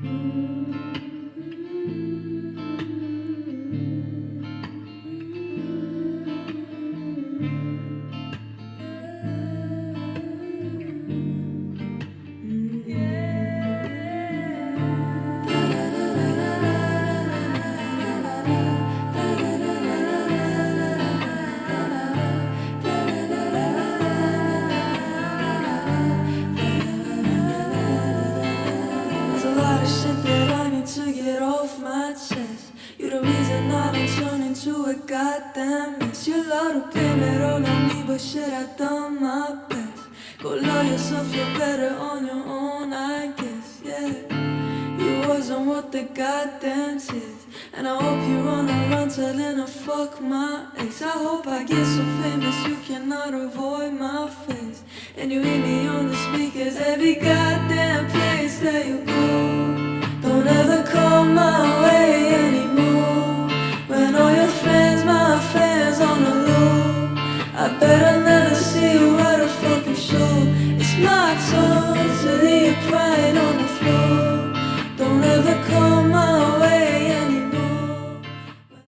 There's a lot of shit that I need to get off my chest. You're the reason I don't turn into a goddamn mess. You love to blame it all on me, but shit, I done my best. Go love yourself, you're better on your own, I guess, yeah. You wasn't worth the goddamn tears, and I hope you're on a run telling her fuck my ex. I hope I get so famous you cannot avoid my face, and you hear me on the speakers every goddamn